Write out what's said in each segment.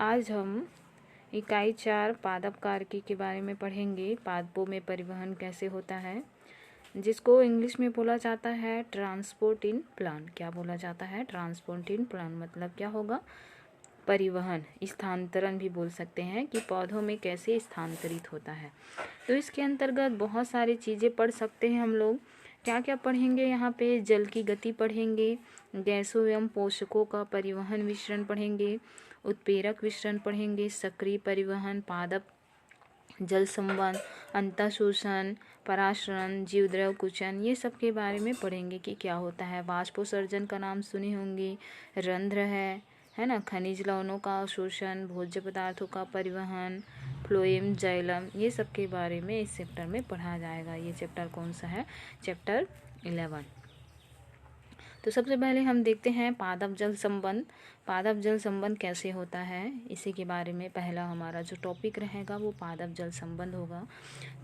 आज हम इकाई 4 पादप कार्की के बारे में पढ़ेंगे। पादपों में परिवहन कैसे होता है, जिसको इंग्लिश में बोला जाता है ट्रांसपोर्ट इन प्लांट। क्या बोला जाता है? ट्रांसपोर्ट इन प्लांट मतलब क्या होगा? परिवहन, स्थानांतरण भी बोल सकते हैं कि पौधों में कैसे स्थानांतरित होता है। तो इसके अंतर्गत बहुत सारी चीज़ें पढ़ सकते हैं हम लोग। क्या क्या पढ़ेंगे यहाँ पे? जल की गति पढ़ेंगे, गैसों एवं पोषकों का परिवहन विचरण पढ़ेंगे, उत्प्रेरक विचरण पढ़ेंगे, सक्रिय परिवहन, पादप जल संबंध, अंतःशोषण, पराशरण, जीवद्रव्य कुचन, ये सब के बारे में पढ़ेंगे कि क्या होता है। वाष्पोत्सर्जन का नाम सुने होंगे, रंध्र है ना, खनिज लवणों का अवशोषण, भोज्य पदार्थों का परिवहन, फ्लोएम, जाइलम, ये सब के बारे में इस चैप्टर में पढ़ा जाएगा। ये चैप्टर कौन सा है? चैप्टर 11। तो सबसे पहले हम देखते हैं पादप जल संबंध। पादप जल संबंध कैसे होता है, इसी के बारे में पहला हमारा जो टॉपिक रहेगा वो पादप जल संबंध होगा।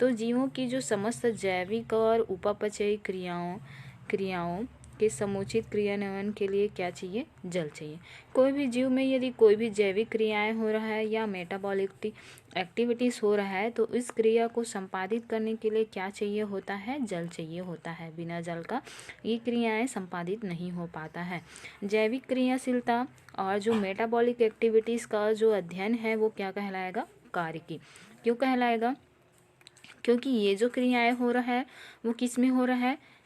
तो जीवों की जो समस्त जैविक और उपापचयी क्रियाओं के समुचित क्रियान्वयन के लिए क्या चाहिए? जल चाहिए। कोई भी जीव में यदि कोई भी जैविक क्रियाएं हो रहा है या मेटाबॉलिक एक्टिविटीज़ हो रहा है तो इस क्रिया को संपादित करने के लिए क्या चाहिए होता है? जल चाहिए होता है। बिना जल का ये क्रियाएं संपादित नहीं हो पाता है। जैविक क्रियाशीलता और जो मेटाबॉलिक एक्टिविटीज़ का जो अध्ययन है वो क्या कहलाएगा? कार्यकी। क्यों कहलाएगा? क्योंकि ये जो क्रियाएं हो रहा है वो किस में हो रहा है?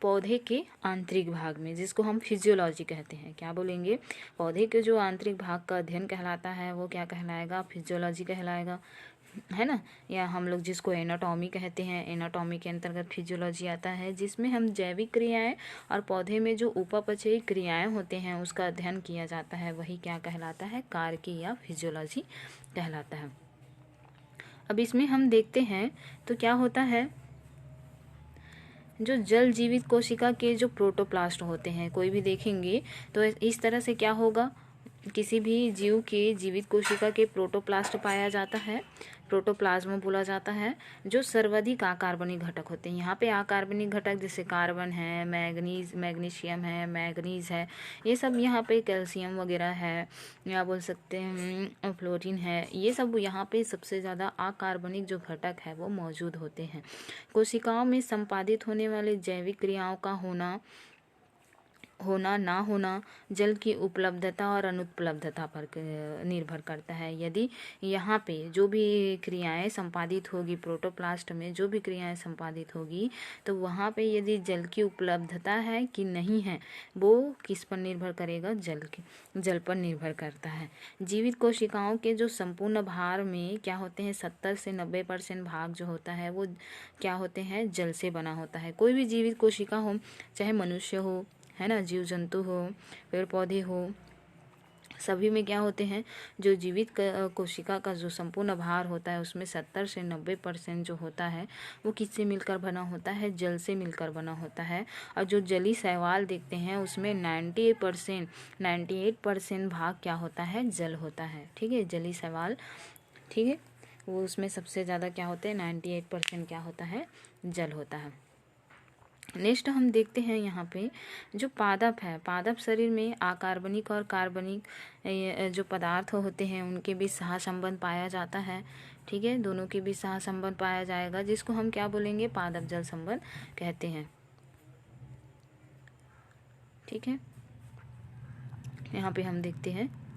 पौधे के आंतरिक भाग में, जिसको हम फिजियोलॉजी कहते हैं। क्या बोलेंगे? पौधे के जो आंतरिक भाग का अध्ययन कहलाता है वो क्या कहलाएगा? फिजियोलॉजी कहलाएगा, है ना। या हम लोग जिसको एनाटॉमी कहते हैं, एनाटॉमी के अंतर्गत फिजियोलॉजी आता है, जिसमें हम जैविक क्रियाएं और पौधे में जो उपापचयी क्रियाएं होते हैं उसका अध्ययन किया जाता है, वही क्या कहलाता है? कार्यकी या फिजियोलॉजी कहलाता है। अब इसमें हम देखते हैं तो क्या होता है, जो जल जीवित कोशिका के जो प्रोटोप्लास्ट होते हैं, कोई भी देखेंगे तो इस तरह से क्या होगा, किसी भी जीव के जीवित कोशिका के प्रोटोप्लास्ट पाया जाता है, प्रोटोप्लाज्म बोला जाता है, जो सर्वाधिक अकार्बनिक घटक होते हैं। यहाँ पे अकार्बनिक घटक जैसे कार्बन है, मैग्नीशियम है, मैग्नीज है, ये सब यहाँ पे, कैल्शियम वगैरह है, या बोल सकते हैं फ्लोरीन है, ये सब यहाँ पे सबसे ज़्यादा अकार्बनिक जो घटक है वो मौजूद होते हैं। कोशिकाओं में संपादित होने वाले जैविक क्रियाओं का होना ना होना जल की उपलब्धता और अनुपलब्धता पर निर्भर करता है। यदि यहाँ पे जो भी क्रियाएं संपादित होगी, प्रोटोप्लास्ट में जो भी क्रियाएं संपादित होगी, तो वहाँ पे यदि जल की उपलब्धता है कि नहीं है, वो किस पर निर्भर करेगा? जल पर निर्भर करता है। जीवित कोशिकाओं के जो संपूर्ण भार में क्या होते हैं, 70 से 90% भाग जो होता है वो क्या होते हैं? जल से बना होता है। कोई भी जीवित कोशिका हो, चाहे मनुष्य हो, है ना, जीव जंतु हो, पेड़ पौधे हो, सभी में क्या होते हैं, जो जीवित कोशिका का जो संपूर्ण भार होता है उसमें 70 से 90% जो होता है वो किससे मिलकर बना होता है? जल से मिलकर बना होता है। और जो जलीय शैवाल देखते हैं उसमें 98% भाग क्या होता है? जल होता है। ठीक है, जलीय शैवाल, ठीक है, वो उसमें सबसे ज़्यादा क्या होते हैं? 98% क्या होता है? जल होता है। नेक्स्ट हम देखते हैं यहाँ पे जो पादप है, पादप शरीर में अकार्बनिक और कार्बनिक जो पदार्थ होते हैं उनके बीच सहसंबंध पाया जाता है। ठीक है, दोनों के बीच सहसंबंध पाया जाएगा, जिसको हम क्या बोलेंगे? पादप जल संबंध कहते हैं। ठीक है, यहाँ पे हम देखते हैं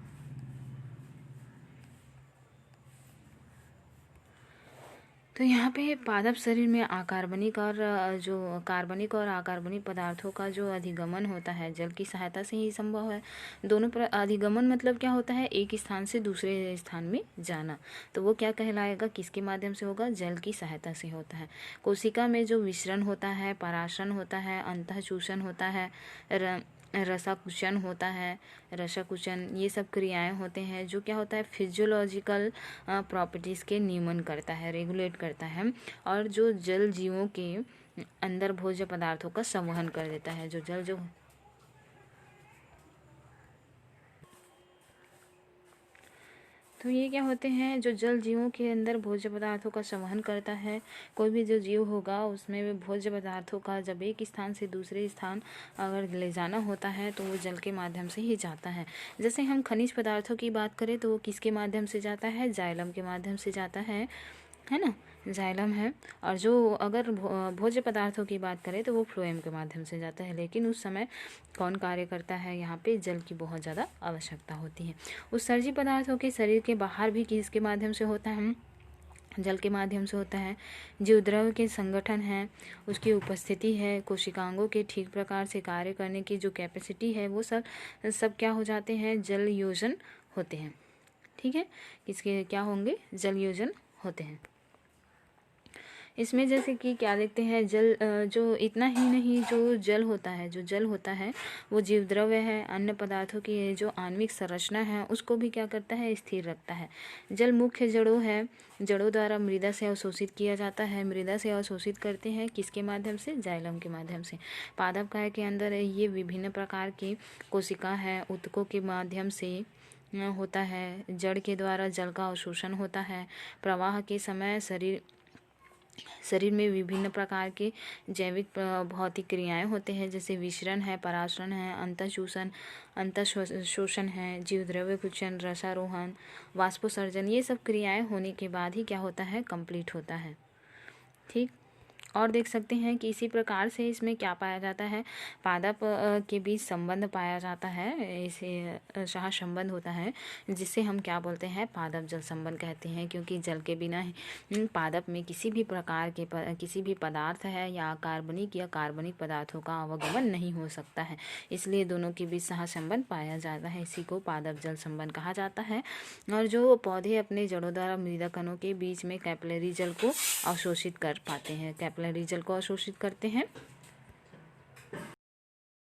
तो यहाँ पे पादप शरीर में अकार्बनिक और जो कार्बनिक और अकार्बनिक पदार्थों का जो अधिगमन होता है जल की सहायता से ही संभव है। दोनों पर अधिगमन मतलब क्या होता है? एक स्थान से दूसरे स्थान में जाना, तो वो क्या कहलाएगा? किसके माध्यम से होगा? जल की सहायता से होता है। कोशिका में जो विसरण होता है, पराशरण होता है, अंतःचूषण होता है, रसाकुचन होता है, रसाकुचन, ये सब क्रियाएं होते हैं जो क्या होता है? फिजियोलॉजिकल प्रॉपर्टीज़ के नियमन करता है, रेगुलेट करता है, और जो जल जीवों के अंदर भोज्य पदार्थों का संवहन कर देता है। जो जल जो तो ये क्या होते हैं, जो जल जीवों के अंदर भोज्य पदार्थों का संवहन करता है। कोई भी जो जीव होगा उसमें भी भोज्य पदार्थों का जब एक स्थान से दूसरे स्थान अगर ले जाना होता है तो वो जल के माध्यम से ही जाता है। जैसे हम खनिज पदार्थों की बात करें तो वो किसके माध्यम से जाता है, जाइलम के माध्यम से जाता है ना, जाइलम है। और जो अगर भोज्य पदार्थों की बात करें तो वो फ्लोएम के माध्यम से जाता है। लेकिन उस समय कौन कार्य करता है, यहाँ पे जल की बहुत ज़्यादा आवश्यकता होती है। उत्सर्जी पदार्थों के शरीर के बाहर भी किसके माध्यम से होता है, जल के माध्यम से होता है। जो द्रव्य के संगठन है, उसकी उपस्थिति है, कोशिकांगों के ठीक प्रकार से कार्य करने की जो कैपेसिटी है, वो सब क्या हो जाते हैं, जल योजन होते हैं। ठीक है, किसके क्या होंगे, जल योजन होते हैं। इसमें जैसे कि क्या देखते हैं, जल जो इतना ही नहीं, जो जल होता है वो जीव द्रव्य है, अन्य पदार्थों की जो आणविक संरचना है उसको भी क्या करता है, स्थिर रखता है। जल मुख्य जड़ों है, जड़ों द्वारा मृदा से अवशोषित किया जाता है। मृदा से अवशोषित करते हैं किसके माध्यम से, जाइलम के माध्यम से। पादपकाय के अंदर ये विभिन्न प्रकार की कोशिका है, ऊतकों के माध्यम से होता है। जड़ के द्वारा जल का अवशोषण होता है। प्रवाह के समय शरीर में विभिन्न प्रकार के जैविक भौतिक क्रियाएं होते हैं, जैसे विसरण है, परासरण है, अंतःशोषण है, जीवद्रव्य कुचन, रसारोहण, वाष्पोत्सर्जन। ये सब क्रियाएं होने के बाद ही क्या होता है, कंप्लीट होता है। ठीक, और देख सकते हैं कि इसी प्रकार से इसमें क्या पाया जाता है, पादप के बीच संबंध पाया जाता है। इसे सह संबंध होता है जिससे हम क्या बोलते हैं, पादप जल संबंध कहते हैं। क्योंकि जल के बिना ही पादप में किसी भी प्रकार के किसी भी पदार्थ है या कार्बनिक पदार्थों का आवागमन नहीं हो सकता है। इसलिए दोनों के बीच सह संबंध पाया जाता है। इसी को पादप जल संबंध कहा जाता है। और जो पौधे अपने जड़ों द्वारा मृदा कणों के बीच में कैपिलरी जल को अवशोषित कर पाते हैं, कैपिलरी जल को अवशोषित करते हैं।